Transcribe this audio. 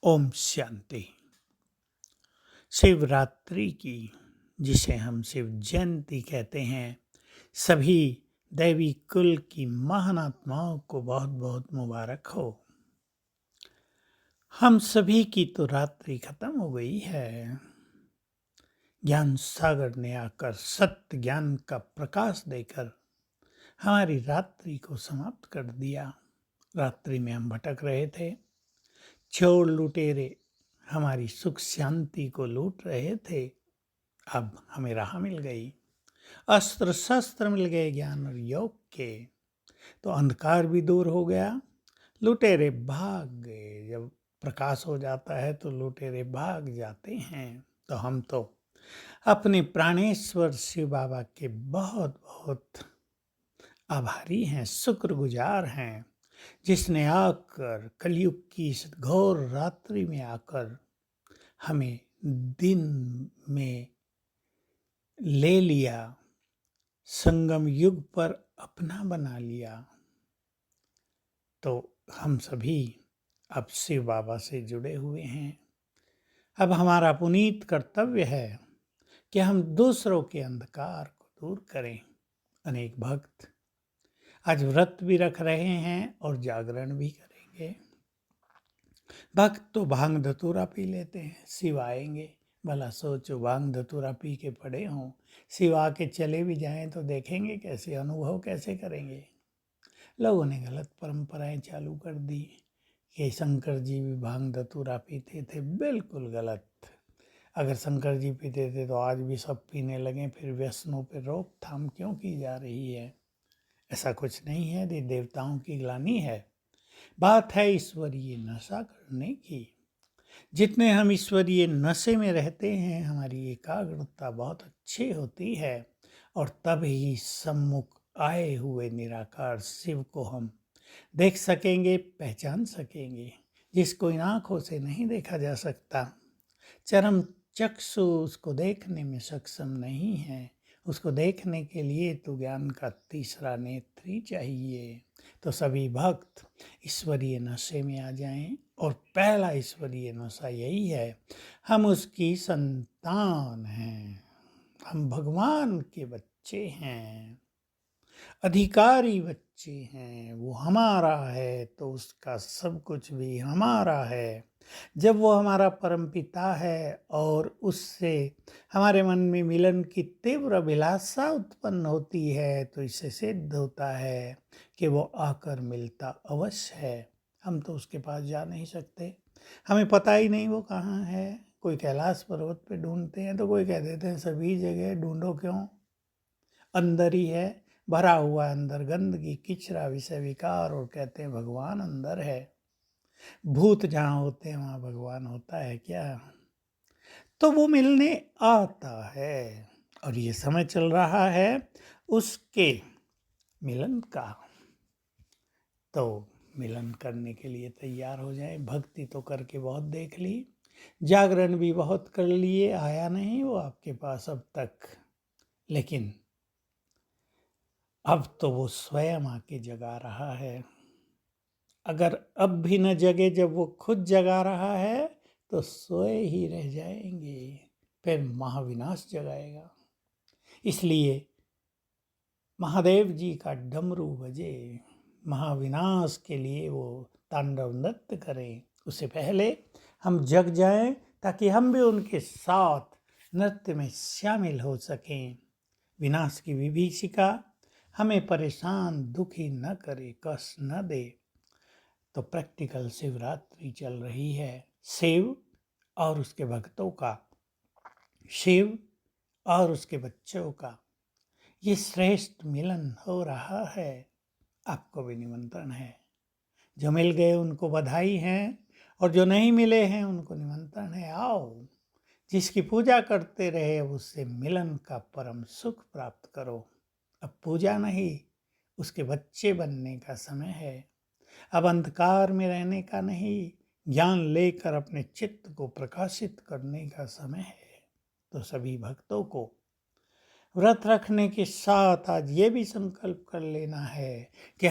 ओम शांति। शिवरात्रि की, जिसे हम शिव जयंती कहते हैं, सभी दैवी कुल की महान आत्माओं को बहुत बहुत मुबारक हो। हम सभी की तो रात्रि खत्म हो गई है। ज्ञान सागर ने आकर सत्य ज्ञान का प्रकाश देकर हमारी रात्रि को समाप्त कर दिया। रात्रि में हम भटक रहे थे। चोर लुटेरे हमारी सुख शांति को लूट रहे थे। अब हमें राह मिल गई, अस्त्र शस्त्र मिल गए ज्ञान और योग के, तो अंधकार भी दूर हो गया। लुटेरे भाग गए। जब प्रकाश हो जाता है तो लुटेरे भाग जाते हैं। तो हम तो अपने प्राणेश्वर शिव बाबा के बहुत बहुत आभारी हैं, शुक्रगुजार हैं, जिसने आकर कलयुग की इस घोर रात्रि में आकर हमें दिन में ले लिया, संगम युग पर अपना बना लिया। तो हम सभी अब शिव बाबा से जुड़े हुए हैं। अब हमारा पुनीत कर्तव्य है कि हम दूसरों के अंधकार को दूर करें। अनेक भक्त आज व्रत भी रख रहे हैं और जागरण भी करेंगे। भक्त तो भांग धतूरा पी लेते हैं, शिव आएंगे। भला सोचो, भांग धतूरा पी के पड़े हों, शिव आके चले भी जाएं तो देखेंगे कैसे, अनुभव कैसे करेंगे। लोगों ने गलत परंपराएं चालू कर दी कि शंकर जी भी भांग धतूरा पीते थे। बिल्कुल गलत। अगर शंकर जी पीते थे तो आज भी सब पीने लगे, फिर व्यसनों पर रोकथाम क्यों की जा रही है? ऐसा कुछ नहीं है, ये देवताओं की ग्लानि है। बात है ईश्वरीय नशा करने की। जितने हम ईश्वरीय नशे में रहते हैं, हमारी एकाग्रता बहुत अच्छी होती है और तभी सम्मुख आए हुए निराकार शिव को हम देख सकेंगे, पहचान सकेंगे, जिसको इन आँखों से नहीं देखा जा सकता। चरम चक्षु उसको देखने में सक्षम नहीं है। उसको देखने के लिए तो ज्ञान का तीसरा नेत्र ही चाहिए। तो सभी भक्त ईश्वरीय नशे में आ जाएं, और पहला ईश्वरीय नशा यही है, हम उसकी संतान हैं, हम भगवान के बच्चे हैं, अधिकारी बच्चे हैं। वो हमारा है तो उसका सब कुछ भी हमारा है। जब वो हमारा परमपिता है और उससे हमारे मन में मिलन की तीव्र अभिलाषा उत्पन्न होती है, तो इससे सिद्ध होता है कि वो आकर मिलता अवश्य है। हम तो उसके पास जा नहीं सकते, हमें पता ही नहीं वो कहाँ है। कोई कैलाश पर्वत पे ढूंढते हैं तो कोई कह देते हैं सभी जगह ढूंढो क्यों, अंदर ही है, भरा हुआ अंदर गंदगी किचरा विषय विकार, और कहते हैं भगवान अंदर है। भूत जहाँ होते हैं वहाँ भगवान होता है क्या? तो वो मिलने आता है और ये समय चल रहा है उसके मिलन का। तो मिलन करने के लिए तैयार हो जाए। भक्ति तो करके बहुत देख ली, जागरण भी बहुत कर लिए, आया नहीं वो आपके पास अब तक, लेकिन अब तो वो स्वयं आके जगा रहा है। अगर अब भी न जगे, जब वो खुद जगा रहा है तो सोए ही रह जाएंगे, फिर महाविनाश जगाएगा। इसलिए महादेव जी का डमरू बजे, महाविनाश के लिए वो तांडव नृत्य करें। उससे पहले हम जग जाएं ताकि हम भी उनके साथ नृत्य में शामिल हो सकें। विनाश की विभीषिका हमें परेशान दुखी न करे, कष्ट न दे। तो प्रैक्टिकल शिवरात्रि चल रही है। शिव और उसके भक्तों का, शिव और उसके बच्चों का ये श्रेष्ठ मिलन हो रहा है। आपको भी निमंत्रण है। जो मिल गए उनको बधाई है, और जो नहीं मिले हैं उनको निमंत्रण है, आओ। जिसकी पूजा करते रहे अब उससे मिलन का परम सुख प्राप्त करो। अब पूजा नहीं, उसके बच्चे बनने का समय है। अब अंधकार में रहने का नहीं, ज्ञान लेकर अपने चित्त को प्रकाशित करने का समय है। तो सभी भक्तों को व्रत रखने के साथ आज ये भी संकल्प कर लेना है कि